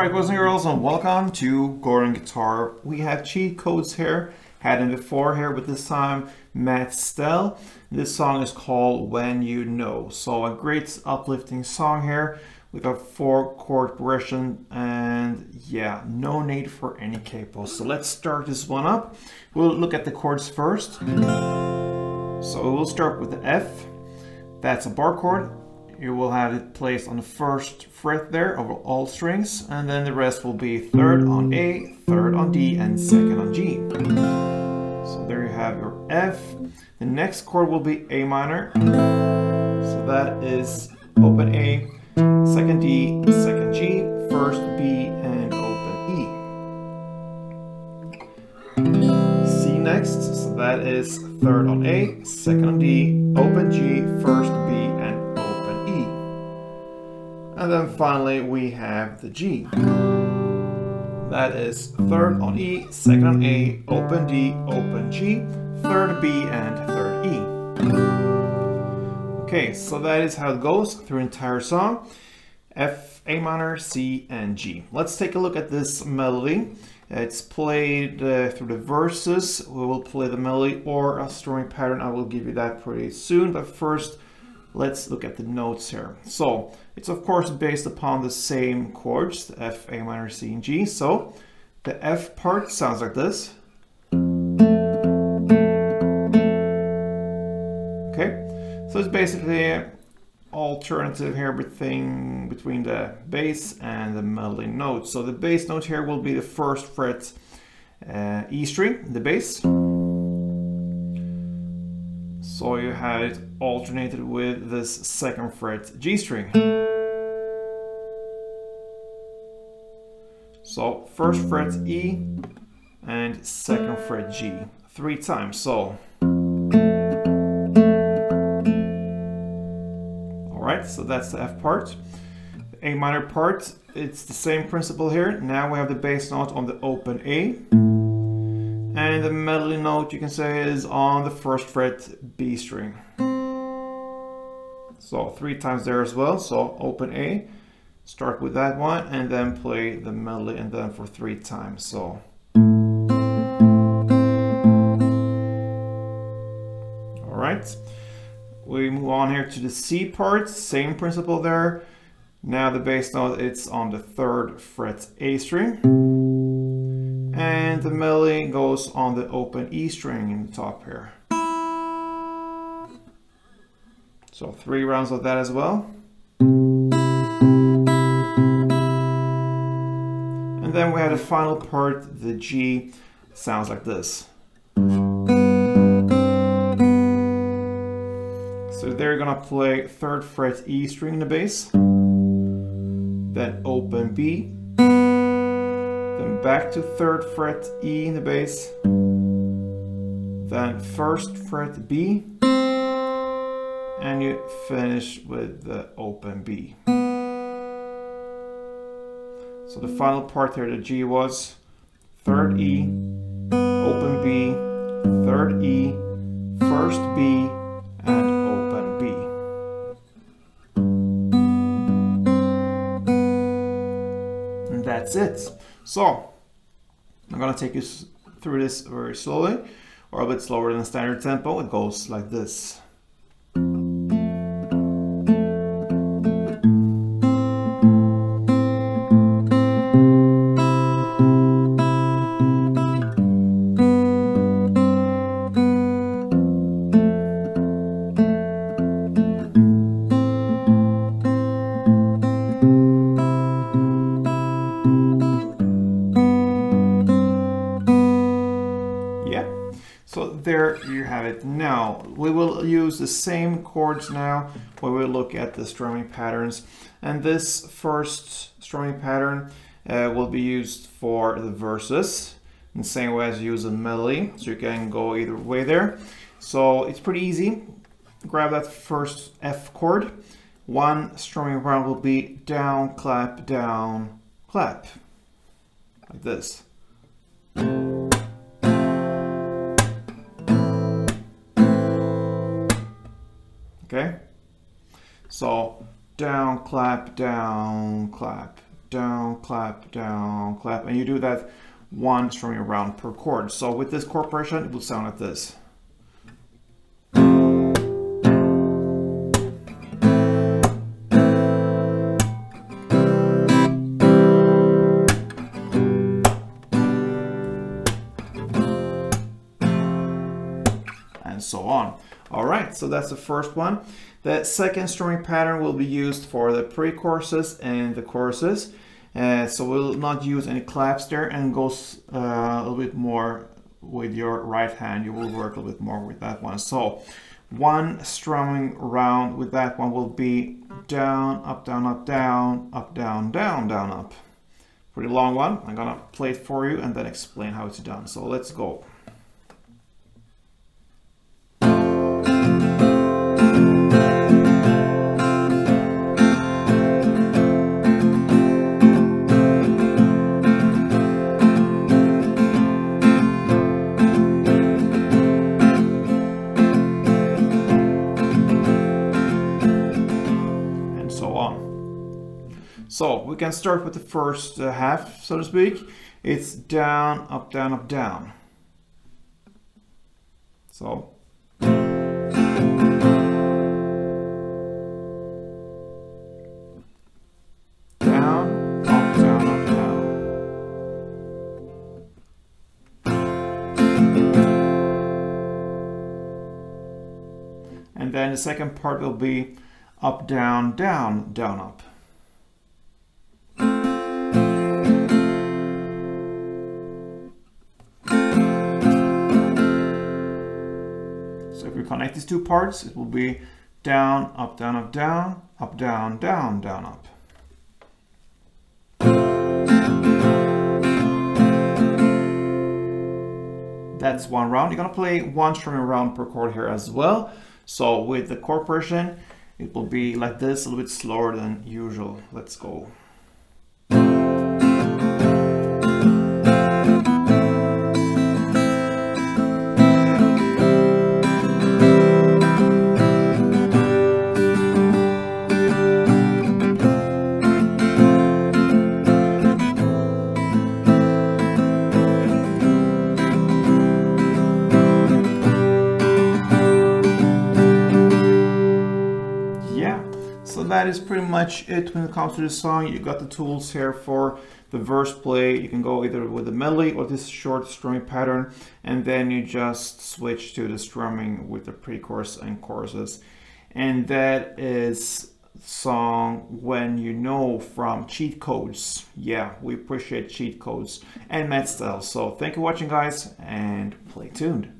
Alright, boys and girls, and welcome to Gordon Guitar. We have cheat codes here, had them before here, but this time STELL. This song is called When You Know. So a great uplifting song here with a 4-chord progression, and yeah, no need for any capos. So let's start this one up. We'll look at the chords first. So we'll start with the F. That's a bar chord. You will have it placed on the first fret there over all strings, and then the rest will be third on A, third on D, and second on G. So there you have your F. The next chord will be A minor. So that is open A, second D, second G, first B, and open E. C next, so that is third on A, second on D, open G, first B, and open E. And then finally we have the G. That is third on E, second on A, open D, open G, third B, and third E. Okay, so that is how it goes through the entire song. F, A minor, C, and G. Let's take a look at this melody. It's played through the verses. We will play the melody or a strumming pattern. I will give you that pretty soon, but first let's look at the notes here. So it's of course based upon the same chords, the F, A minor, C, and G. So the F part sounds like this. Okay, so it's basically alternative here between the bass and the melody note. So the bass note here will be the first fret E string, the bass. So you have it alternated with this second fret G string. So first fret E and second fret G 3 times. So alright, so that's the F part. The A minor part, it's the same principle here. Now we have the bass note on the open A. And the melody note, you can say, is on the first fret B string. So 3 times there as well. So open A, start with that one, and then play the melody, and then for 3 times. So alright. We move on here to the C part, same principle there. Now the bass note, it's on the third fret A string. And the melody goes on the open E string in the top here. So 3 rounds of that as well. And then we have the final part, the G, sounds like this. So there you're gonna play third fret E string in the bass, then open B, then back to third fret E in the bass, then first fret B, and you finish with the open B. So the final part here, the G, was third E, open B, third E, first B, and open B. And that's it. So I'm gonna take you through this very slowly, or a bit slower than standard tempo. It goes like this. So there you have it. Now we will use the same chords now when we look at the strumming patterns, and this first strumming pattern will be used for the verses in the same way as you use a melody, so you can go either way there. So it's pretty easy. Grab that first F chord. One strumming round will be down, clap, like this. Okay, so down, clap, down, clap, down, clap, and you do that one strumming round per chord. So with this chord progression, it will sound like this. And so on. All right, so that's the first one. The second strumming pattern will be used for the pre-choruses and the choruses. So we'll not use any claps there, and goes a little bit more with your right hand. You will work a little bit more with that one. So one strumming round with that one will be down, up, down, up, down, up, down, down, down, up. Pretty long one. I'm gonna play it for you and then explain how it's done. So let's go. So we can start with the first half, so to speak. It's down, up, down, up, down. So. Down, up, down, up, down. And then the second part will be up, down, down, down, up. Connect these two parts, it will be down, up, down, up, down, up, down, down, down, up. That's one round. You're gonna play one strumming round per chord here as well. So with the chord progression, it will be like this, a little bit slower than usual. Let's go. So that is pretty much it when it comes to the song. You got the tools here for the verse play. You can go either with the melody or this short strumming pattern, and then you just switch to the strumming with the pre-chorus and choruses. And that is song When You Know from Cheat Codes. Yeah, we appreciate Cheat Codes and STELL. So thank you for watching, guys, and play tuned.